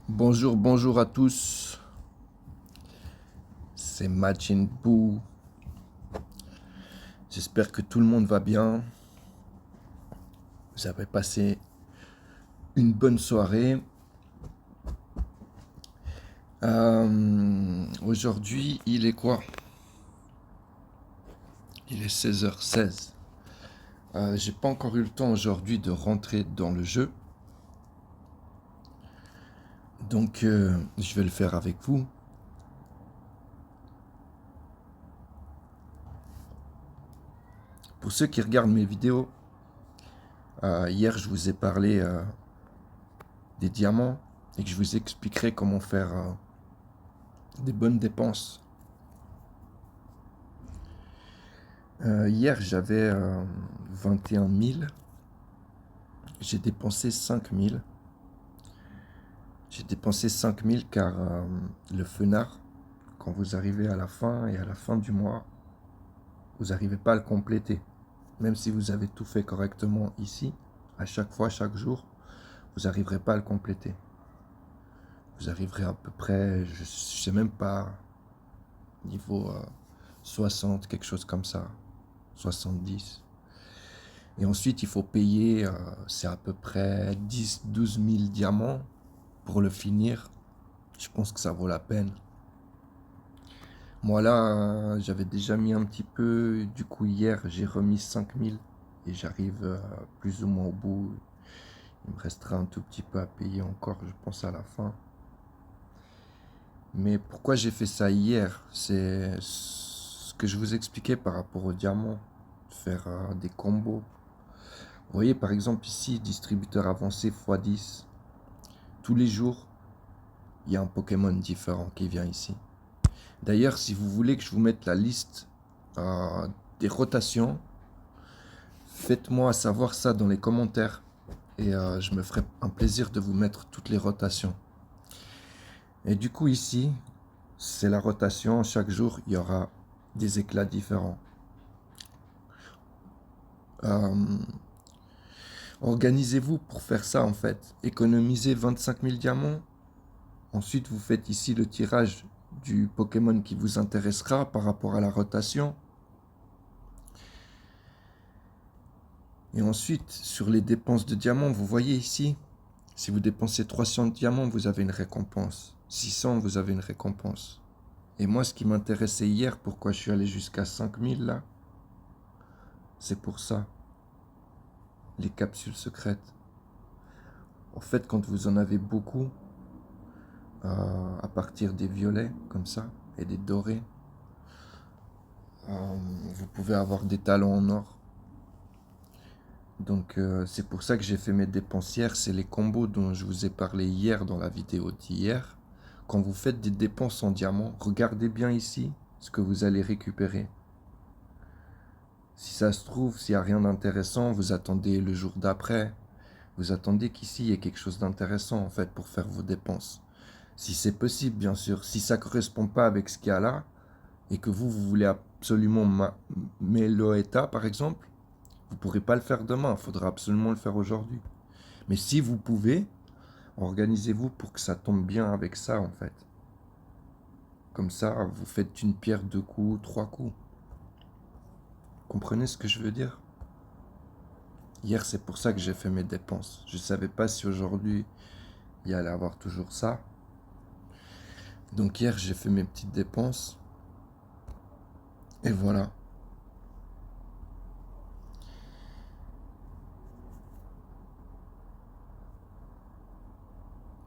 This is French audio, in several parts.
Bonjour, bonjour à tous. C'est Majin Buu. J'espère que tout le monde va bien. Vous avez passé une bonne soirée. Aujourd'hui, il est quoi? Il est 16h16. J'ai pas encore eu le temps aujourd'hui de rentrer dans le jeu. Donc, je vais le faire avec vous. Pour ceux qui regardent mes vidéos, hier, je vous ai parlé des diamants et que je vous expliquerai comment faire des bonnes dépenses. Hier, j'avais 21 000. J'ai dépensé 5 000. J'ai dépensé 5 000 car le fenard, quand vous arrivez à la fin et à la fin du mois, vous n'arrivez pas à le compléter. Même si vous avez tout fait correctement ici, à chaque fois, chaque jour, vous n'arriverez pas à le compléter. Vous arriverez à peu près, je ne sais même pas, niveau 60, quelque chose comme ça, 70. Et ensuite, il faut payer, c'est à peu près 10 000 à 12 000 diamants pour le finir. Je pense que ça vaut la peine. Moi là, j'avais déjà mis un petit peu. Du coup, hier, j'ai remis 5 000 et j'arrive plus ou moins au bout. Il me restera un tout petit peu à payer encore, je pense, à la fin. Mais pourquoi j'ai fait ça hier? C'est ce que je vous expliquais par rapport au diamant. Faire des combos. Vous voyez, par exemple, ici, distributeur avancé x10. Tous les jours, il y a un Pokémon différent qui vient ici. D'ailleurs, si vous voulez que je vous mette la liste des rotations, faites-moi savoir ça dans les commentaires et je me ferai un plaisir de vous mettre toutes les rotations. Et du coup ici, c'est la rotation. Chaque jour, il y aura des éclats différents. Euh, Organisez-vous pour faire ça en fait. Économisez 25 000 diamants. Ensuite, vous faites ici le tirage du Pokémon qui vous intéressera par rapport à la rotation. Et ensuite, sur les dépenses de diamants, vous voyez ici, si vous dépensez 300 diamants, vous avez une récompense. 600, vous avez une récompense. Et moi, ce qui m'intéressait hier, pourquoi je suis allé jusqu'à 5000 là, c'est pour ça. Les capsules secrètes. En fait, quand vous en avez beaucoup, à partir des violets, comme ça, et des dorés, vous pouvez avoir des talons en or. Donc c'est pour ça que j'ai fait mes dépenses hier. C'est les combos dont je vous ai parlé hier dans la vidéo d'hier. Quand vous faites des dépenses en diamant, regardez bien ici ce que vous allez récupérer. Si ça se trouve, s'il n'y a rien d'intéressant, vous attendez le jour d'après. Vous attendez qu'ici il y ait quelque chose d'intéressant en fait pour faire vos dépenses. Si c'est possible, bien sûr. Si ça ne correspond pas avec ce qu'il y a là, et que vous voulez absolument Meloetta par exemple, vous ne pourrez pas le faire demain. Il faudra absolument le faire aujourd'hui. Mais si vous pouvez, organisez-vous pour que ça tombe bien avec ça en fait. Comme ça, vous faites une pierre deux coups, trois coups. Comprenez ce que je veux dire? Hier, c'est pour ça que j'ai fait mes dépenses. Je ne savais pas si aujourd'hui, il y allait avoir toujours ça. Donc hier, j'ai fait mes petites dépenses. Et voilà.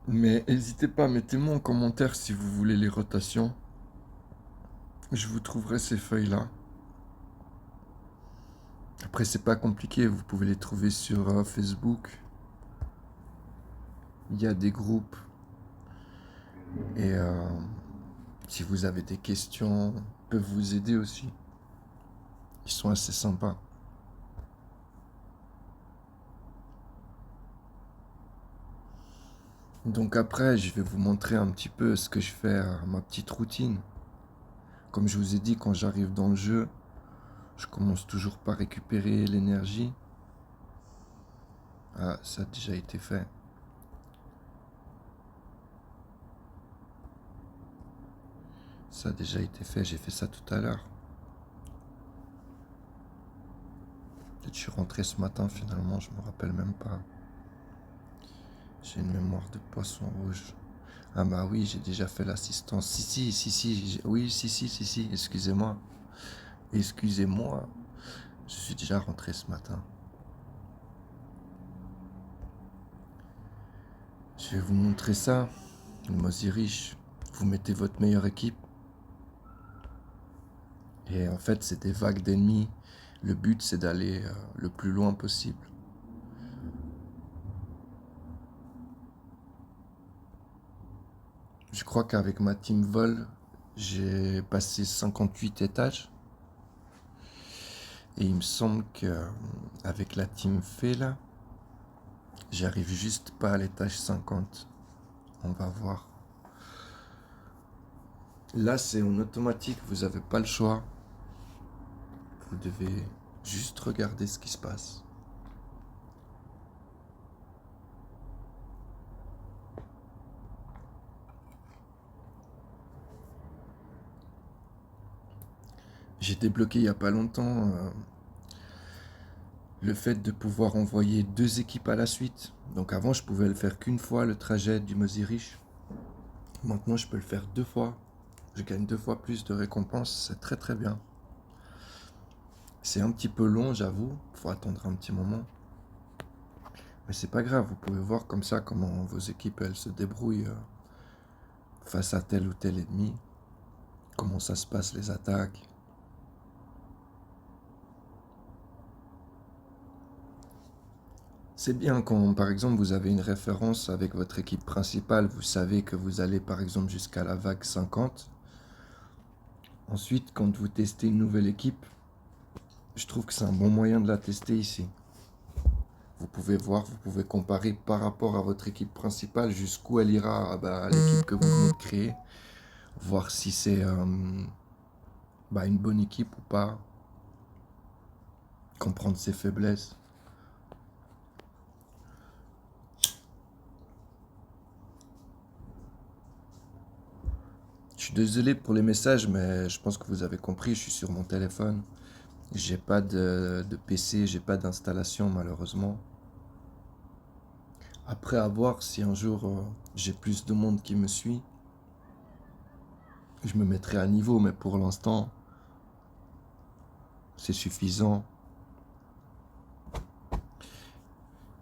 Mais n'hésitez pas, mettez-moi en commentaire si vous voulez les rotations. Je vous trouverai ces feuilles-là. Après, c'est pas compliqué, vous pouvez les trouver sur Facebook. Il y a des groupes. Et si vous avez des questions, ils peuvent vous aider aussi. Ils sont assez sympas. Donc après, je vais vous montrer un petit peu ce que je fais, ma petite routine. Comme je vous ai dit, quand j'arrive dans le jeu, je commence toujours par récupérer l'énergie. Ah, ça a déjà été fait. Ça a déjà été fait, j'ai fait ça tout à l'heure. Peut-être que je suis rentré ce matin finalement, je me rappelle même pas. J'ai une mémoire de poisson rouge. Ah bah oui, j'ai déjà fait l'assistance. Oui, si, excusez-moi. Excusez-moi, je suis déjà rentré ce matin. Je vais vous montrer ça, le Mozirish. Vous mettez votre meilleure équipe. Et en fait, c'est des vagues d'ennemis. Le but, c'est d'aller le plus loin possible. Je crois qu'avec ma team vol, j'ai passé 58 étages. Et il me semble qu'avec la team fée, là, j'arrive juste pas à l'étage 50. On va voir. Là, c'est en automatique, vous n'avez pas le choix. Vous devez juste regarder ce qui se passe. J'ai débloqué il n'y a pas longtemps le fait de pouvoir envoyer 2 équipes à la suite. Donc avant, je pouvais le faire qu'une fois, le trajet du Mozirish. Maintenant, je peux le faire 2 fois. Je gagne 2 fois plus de récompenses, c'est très très bien. C'est un petit peu long, j'avoue, faut attendre un petit moment. Mais c'est pas grave, vous pouvez voir comme ça comment vos équipes elles se débrouillent face à tel ou tel ennemi, comment ça se passe les attaques. C'est bien quand, par exemple, vous avez une référence avec votre équipe principale, vous savez que vous allez, par exemple, jusqu'à la vague 50. Ensuite, quand vous testez une nouvelle équipe, je trouve que c'est un bon moyen de la tester ici. Vous pouvez voir, vous pouvez comparer par rapport à votre équipe principale jusqu'où elle ira à l'équipe que vous venez de créer. Voir si c'est une bonne équipe ou pas. Comprendre ses faiblesses. Je suis désolé pour les messages, mais je pense que vous avez compris, je suis sur mon téléphone. J'ai pas de PC, j'ai pas d'installation malheureusement. Après à voir si un jour j'ai plus de monde qui me suit, je me mettrai à niveau, mais pour l'instant, c'est suffisant.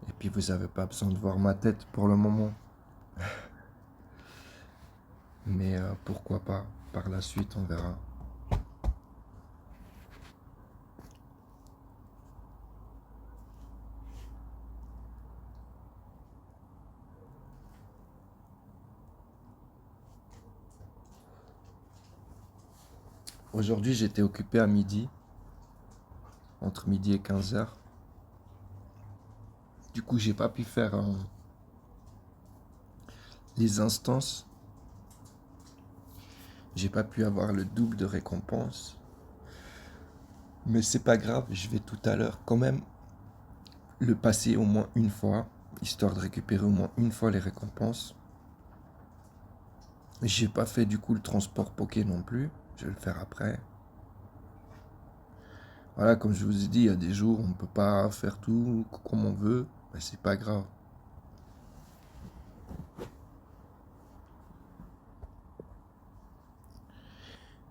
Et puis vous n'avez pas besoin de voir ma tête pour le moment. Mais pourquoi pas, par la suite on verra. Aujourd'hui j'étais occupé à midi, entre midi et 15h. Du coup j'ai pas pu faire les instances. J'ai pas pu avoir le double de récompense. Mais c'est pas grave, je vais tout à l'heure quand même le passer au moins une fois, histoire de récupérer au moins une fois les récompenses. J'ai pas fait du coup le transport Poké non plus, je vais le faire après. Voilà, comme je vous ai dit, il y a des jours où on ne peut pas faire tout comme on veut, mais c'est pas grave.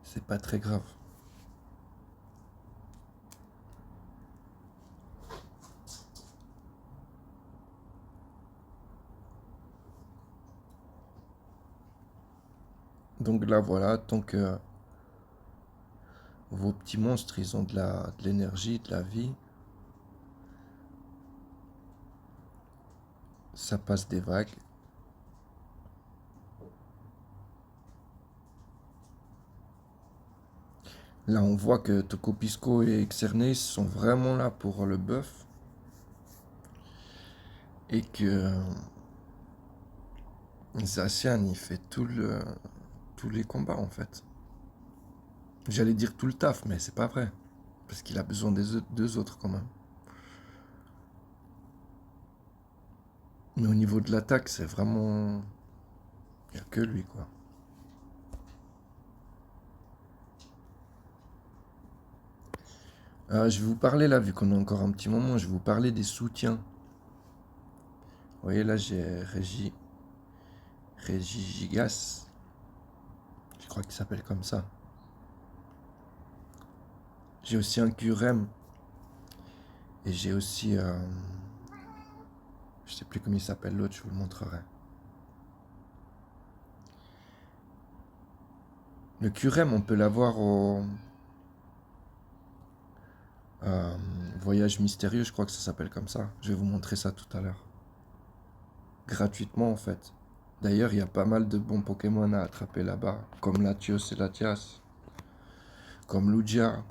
C'est pas très grave. Donc là voilà, tant que vos petits monstres, ils ont de l'énergie, de la vie, ça passe des vagues. Là, on voit que Tokopisco et Xerneis sont vraiment là pour le buff. Et que Zacian, il fait tous les combats, en fait. J'allais dire tout le taf, mais c'est pas vrai. Parce qu'il a besoin des deux autres, quand même. Mais au niveau de l'attaque, c'est vraiment... Il n'y a que lui, quoi. Je vais vous parler là, vu qu'on a encore un petit moment, je vais vous parler des soutiens. Vous voyez là, j'ai Régigigas. Je crois qu'il s'appelle comme ça. J'ai aussi un QREM. Et j'ai aussi... je sais plus comment il s'appelle l'autre, je vous le montrerai. Le QREM, on peut l'avoir au Voyage Mystérieux, je crois que ça s'appelle comme ça. Je vais vous montrer ça tout à l'heure. Gratuitement en fait. D'ailleurs, il y a pas mal de bons Pokémon à attraper là-bas, comme Latios et Latias, comme Lugia.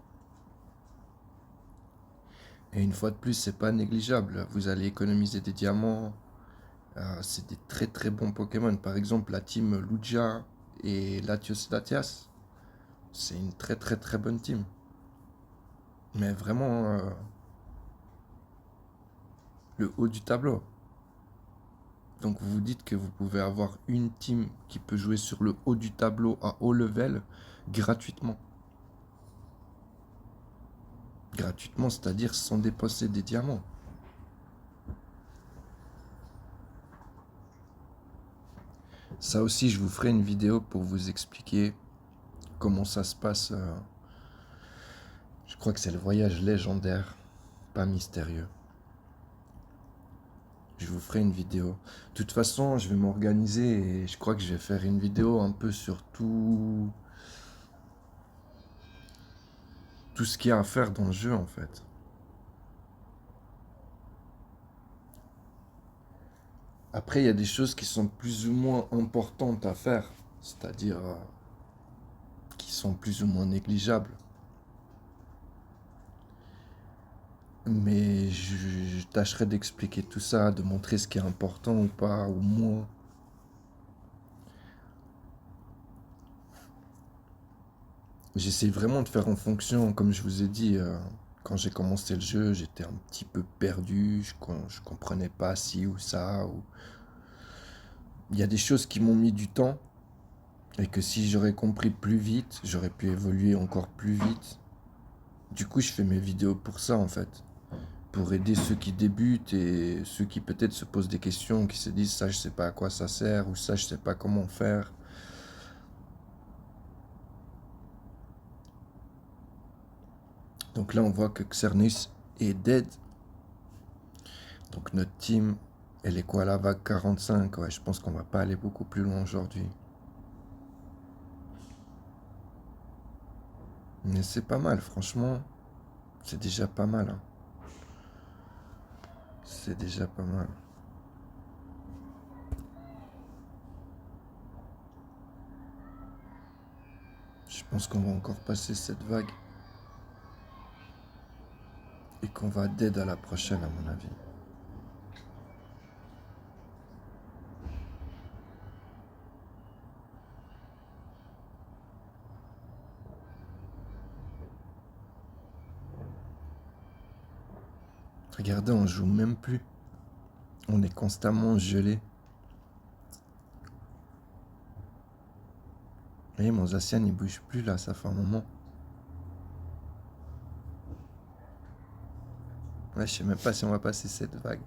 Et une fois de plus, c'est pas négligeable. Vous allez économiser des diamants. C'est des très très bons Pokémon. Par exemple, la team Lugia et Latios et Latias, c'est une très très très bonne team. Mais vraiment, le haut du tableau. Donc vous vous dites que vous pouvez avoir une team qui peut jouer sur le haut du tableau à haut level gratuitement. Gratuitement, c'est-à-dire sans dépenser des diamants. Ça aussi, je vous ferai une vidéo pour vous expliquer comment ça se passe. Je crois que c'est le voyage légendaire, pas mystérieux. Je vous ferai une vidéo. De toute façon, je vais m'organiser et je crois que je vais faire une vidéo un peu sur tout ce qu'il y a à faire dans le jeu en fait. Après, il y a des choses qui sont plus ou moins importantes à faire, c'est-à-dire qui sont plus ou moins négligeables. Mais je tâcherai d'expliquer tout ça, de montrer ce qui est important ou pas, ou moins. J'essaie vraiment de faire en fonction, comme je vous ai dit, quand j'ai commencé le jeu, j'étais un petit peu perdu, je comprenais pas ci ou ça. Il y a des choses qui m'ont mis du temps, et que si j'aurais compris plus vite, j'aurais pu évoluer encore plus vite. Du coup, je fais mes vidéos pour ça, en fait. Pour aider ceux qui débutent et ceux qui peut-être se posent des questions, qui se disent ça je sais pas à quoi ça sert ou ça je sais pas comment faire. Donc là on voit que Xernus est dead. Donc notre team, elle est quoi, la vague 45? Ouais, je pense qu'on va pas aller beaucoup plus loin aujourd'hui. Mais c'est pas mal, franchement. C'est déjà pas mal, hein. C'est déjà pas mal. Je pense qu'on va encore passer cette vague. Et qu'on va dead à la prochaine, à mon avis. Regardez, on joue même plus. On est constamment gelé. Vous voyez, mon Zacian il bouge plus là, ça fait un moment. Ouais, je sais même pas si on va passer cette vague.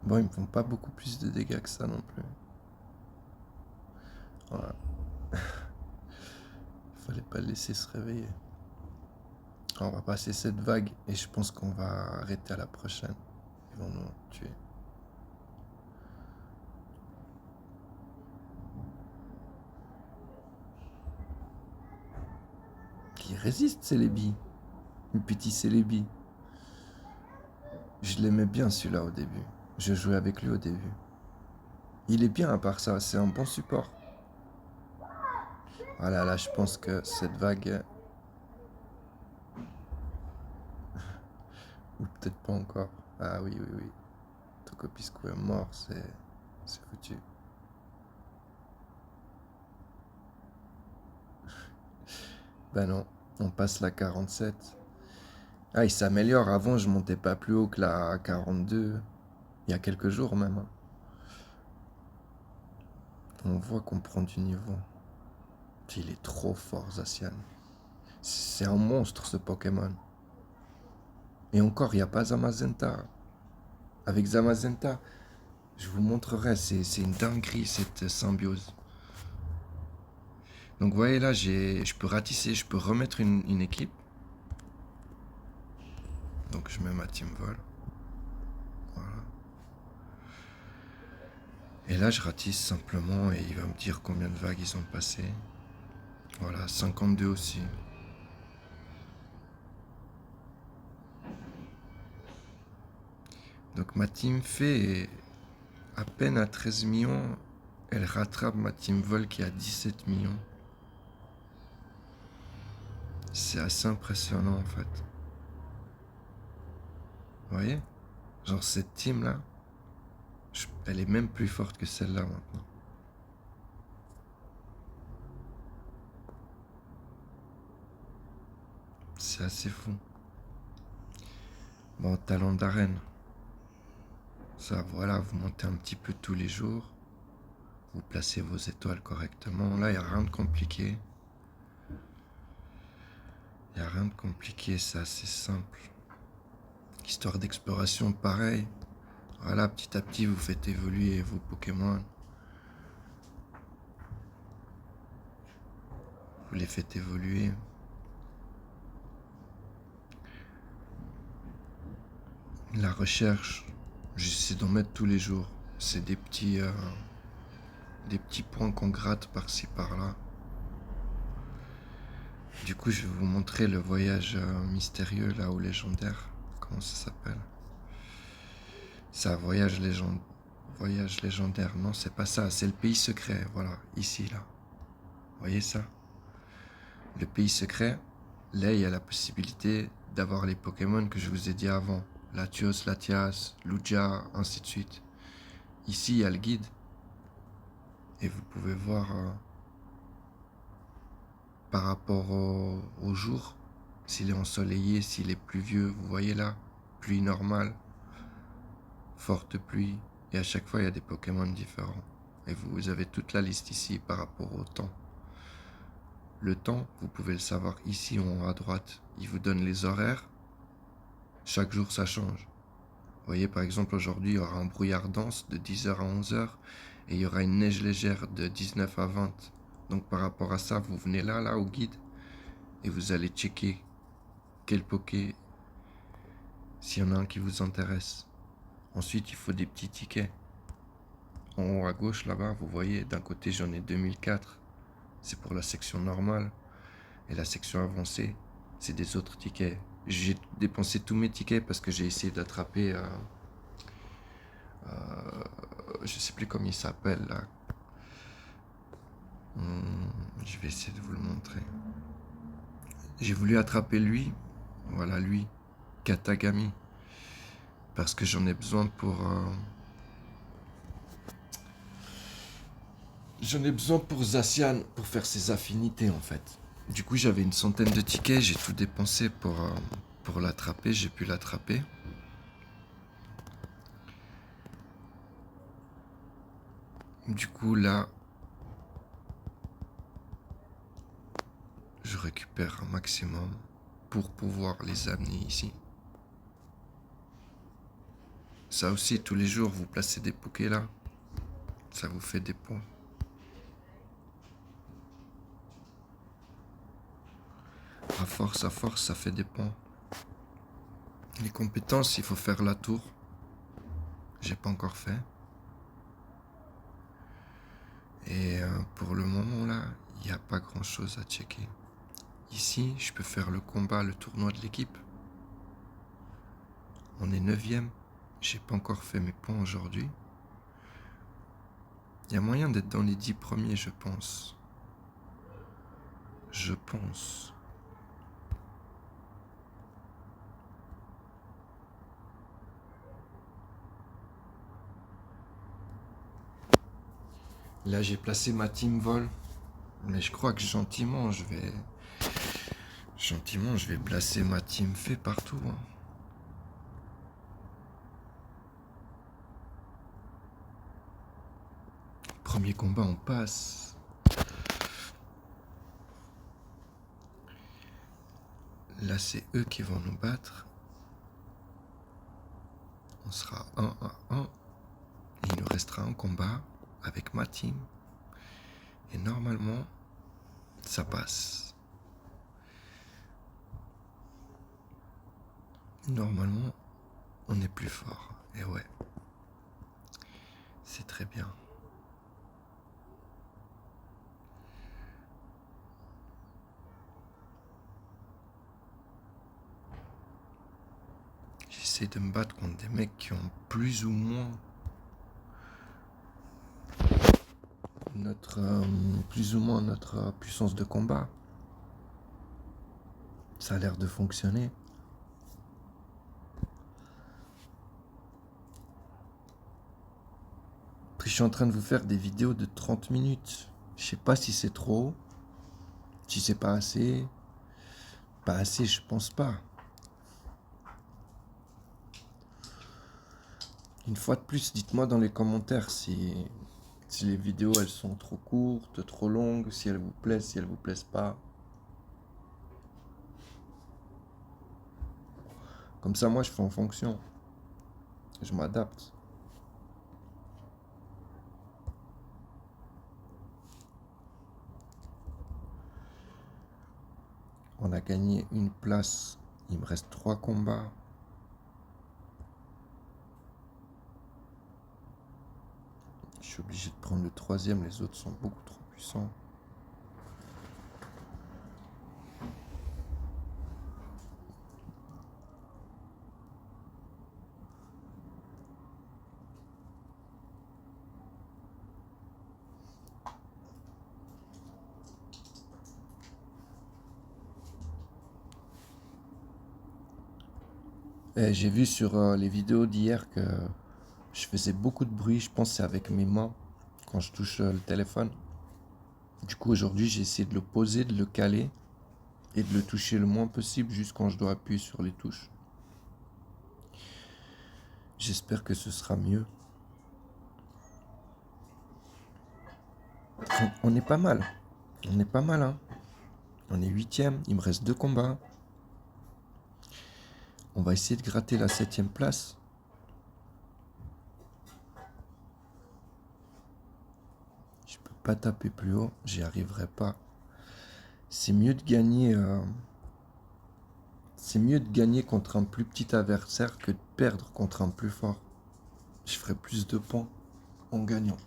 Bon, ils me font pas beaucoup plus de dégâts que ça non plus. Voilà. Il fallait pas le laisser se réveiller. On va passer cette vague et je pense qu'on va arrêter à la prochaine. Ils vont nous tuer. Qui résiste, Célébi. Le petit Célébi. Je l'aimais bien celui-là au début. Je jouais avec lui au début. Il est bien à part ça, c'est un bon support. Voilà, là je pense que cette vague... Ou peut-être pas encore. Ah oui, oui, oui. Tokopisco est mort, c'est foutu. Ben non, on passe la 47. Ah, il s'améliore. Avant, je montais pas plus haut que la 42. Il y a quelques jours même, hein. On voit qu'on prend du niveau. Il est trop fort, Zacian. C'est un monstre, ce Pokémon. Et encore, il n'y a pas Zamazenta. Avec Zamazenta, je vous montrerai, c'est une dinguerie, cette symbiose. Donc, vous voyez là, je peux ratisser, je peux remettre une équipe. Donc, je mets ma Team Vol. Voilà. Et là, je ratisse simplement et il va me dire combien de vagues ils ont passé. Voilà, 52 aussi. Donc ma team fait à peine à 13 millions. Elle rattrape ma team vol qui a 17 millions. C'est assez impressionnant en fait. Vous voyez? Genre cette team là, elle est même plus forte que celle-là maintenant. C'est assez fou. Bon, talent d'arène. Ça, voilà, vous montez un petit peu tous les jours. Vous placez vos étoiles correctement. Là, il n'y a rien de compliqué. Il n'y a rien de compliqué, c'est assez simple. Histoire d'exploration, pareil. Voilà, petit à petit, vous faites évoluer vos Pokémon. Vous les faites évoluer. La recherche, j'essaie d'en mettre tous les jours. C'est des petits points qu'on gratte par-ci par-là. Du coup, je vais vous montrer le voyage mystérieux là au légendaire. Comment ça s'appelle? C'est un voyage légendaire. Non, c'est pas ça. C'est le pays secret. Voilà, ici là. Vous voyez ça? Le pays secret. Là, il y a la possibilité d'avoir les Pokémon que je vous ai dit avant. Latios, Latias, Lugia, ainsi de suite. Ici, il y a le guide. Et vous pouvez voir par rapport au jour, s'il est ensoleillé, s'il est pluvieux. Vous voyez là, pluie normale, forte pluie. Et à chaque fois, il y a des Pokémon différents. Et vous avez toute la liste ici par rapport au temps. Le temps, vous pouvez le savoir ici en haut à droite. Il vous donne les horaires. Chaque jour, ça change. Vous voyez, par exemple, aujourd'hui, il y aura un brouillard dense de 10h à 11h et il y aura une neige légère de 19 à 20. Donc, par rapport à ça, vous venez là, au guide, et vous allez checker quel Poké, s'il y en a un qui vous intéresse. Ensuite, il faut des petits tickets. En haut à gauche, là-bas, vous voyez, d'un côté, j'en ai 2004. C'est pour la section normale. Et la section avancée, c'est des autres tickets. J'ai dépensé tous mes tickets parce que j'ai essayé d'attraper... je sais plus comment il s'appelle là. Je vais essayer de vous le montrer. J'ai voulu attraper lui. Voilà lui. Katagami. Parce que j'en ai besoin pour... J'en ai besoin pour Zacian, pour faire ses affinités en fait. Du coup j'avais une centaine de tickets, j'ai tout dépensé pour l'attraper, j'ai pu l'attraper. Du coup là, je récupère un maximum pour pouvoir les amener ici. Ça aussi, tous les jours, vous placez des Pokés là, ça vous fait des points. À force, ça fait des points. Les compétences, il faut faire la tour. J'ai pas encore fait. Et pour le moment là, il n'y a pas grand chose à checker. Ici, je peux faire le combat, le tournoi de l'équipe. On est 9e. J'ai pas encore fait mes points aujourd'hui. Il y a moyen d'être dans les 10 premiers, je pense. Je pense. Là, j'ai placé ma team vol. Mais je crois que gentiment, je vais placer ma team fait partout. Hein. Premier combat, on passe. là, c'est eux qui vont nous battre. On sera 1-1. Et il nous restera un combat avec ma team. Et normalement, ça passe. Normalement, on est plus fort. Et ouais, c'est très bien. J'essaie de me battre contre des mecs qui ont plus ou moins notre puissance de combat. Ça a l'air de fonctionner. Après, je suis en train de vous faire des vidéos de 30 minutes. Je sais pas si c'est trop, si c'est pas assez. Pas assez, je pense pas. Une fois de plus, dites-moi dans les commentaires si les vidéos elles sont trop courtes, trop longues, si elles vous plaisent, si elles vous plaisent pas. Comme ça, moi, je fais en fonction. Je m'adapte. On a gagné une place. Il me reste 3 combats. Je suis obligé de prendre le 3e. Les autres sont beaucoup trop puissants. J'ai vu sur les vidéos d'hier que je faisais beaucoup de bruit. Je pense que c'est avec mes mains quand je touche le téléphone. Du coup, aujourd'hui, j'ai essayé de le poser, de le caler et de le toucher le moins possible juste quand je dois appuyer sur les touches. J'espère que ce sera mieux. On est pas mal. On est pas mal, hein. On est 8e. Il me reste 2 combats. On va essayer de gratter la 7e place. Je peux pas taper plus haut. J'y arriverai pas. C'est mieux de gagner. C'est mieux de gagner contre un plus petit adversaire que de perdre contre un plus fort. Je ferai plus de points en gagnant.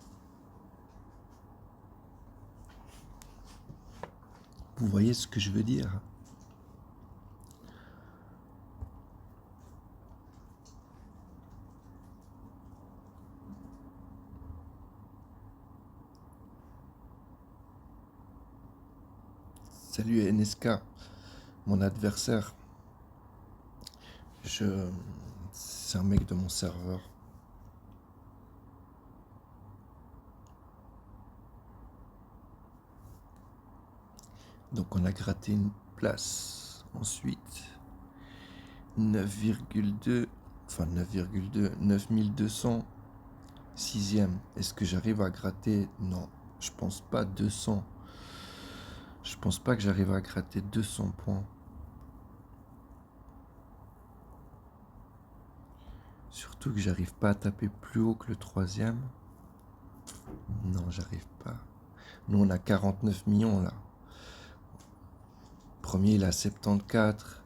Vous voyez ce que je veux dire? Salut NSK, mon adversaire. C'est un mec de mon serveur. Donc on a gratté une place. Ensuite, 9,2, enfin 9,2, 9200, 6e. Est-ce que j'arrive à gratter? Non, je pense pas 200. Je pense pas que j'arrive à gratter 200 points. Surtout que j'arrive pas à taper plus haut que le 3e. Non, j'arrive pas. Nous, on a 49 millions là. Premier, il a 74.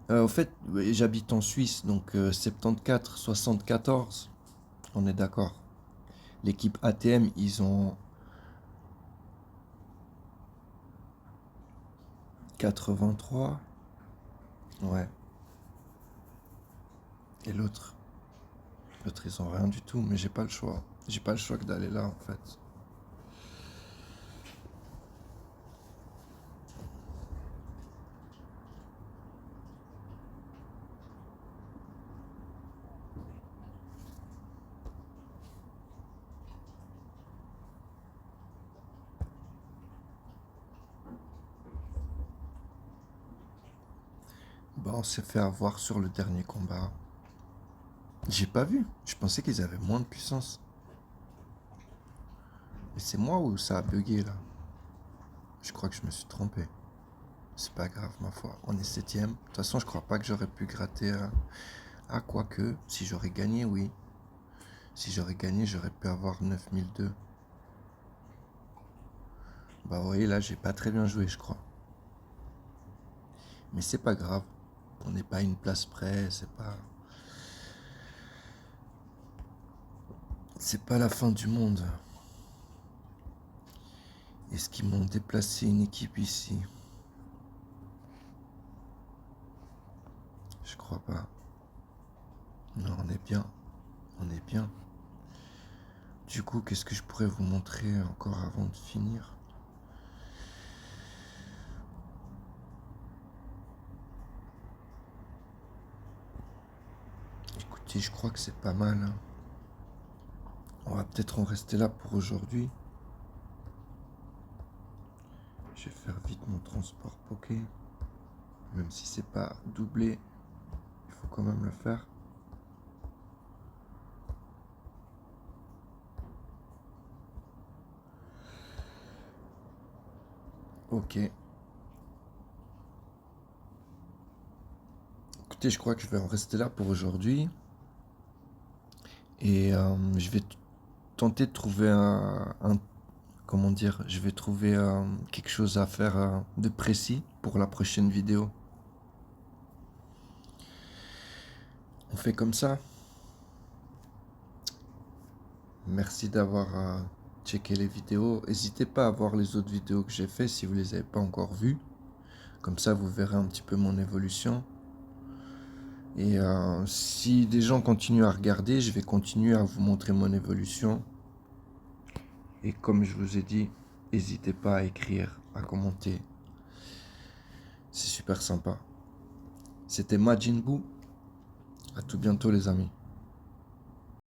Au fait, j'habite en Suisse, donc 74, 74. On est d'accord. L'équipe ATM, ils ont 83. Ouais. Et l'autre, ils ont rien du tout, mais j'ai pas le choix. J'ai pas le choix que d'aller là, en fait. Bah, on s'est fait avoir sur le dernier combat. J'ai pas vu. Je pensais qu'ils avaient moins de puissance. Mais c'est moi ou ça a bugué là? Je crois que je me suis trompé. C'est pas grave, ma foi. On est septième. De toute façon, je crois pas que j'aurais pu gratter. Ah, quoique, si j'aurais gagné, oui. Si j'aurais gagné, j'aurais pu avoir 9002. Bah, vous voyez, là, j'ai pas très bien joué, je crois. Mais c'est pas grave. On n'est pas à une place près, c'est pas. C'est pas la fin du monde. Est-ce qu'ils m'ont déplacé une équipe ici? Je crois pas. Non, on est bien. On est bien. Du coup, qu'est-ce que je pourrais vous montrer encore avant de finir? Écoutez, je crois que c'est pas mal, hein. On va peut-être en rester là pour aujourd'hui. Je vais faire vite mon transport poké. Même si c'est pas doublé, il faut quand même le faire. Ok. Écoutez, je crois que je vais en rester là pour aujourd'hui. Et je vais tenter de trouver comment dire, je vais trouver quelque chose à faire de précis pour la prochaine vidéo. On fait comme ça. Merci d'avoir checké les vidéos. N'hésitez pas à voir les autres vidéos que j'ai fait si vous les avez pas encore vues. Comme ça, vous verrez un petit peu mon évolution. Et si des gens continuent à regarder, je vais continuer à vous montrer mon évolution. Et comme je vous ai dit, n'hésitez pas à écrire, à commenter. C'est super sympa. C'était Majin Buu. À tout bientôt les amis.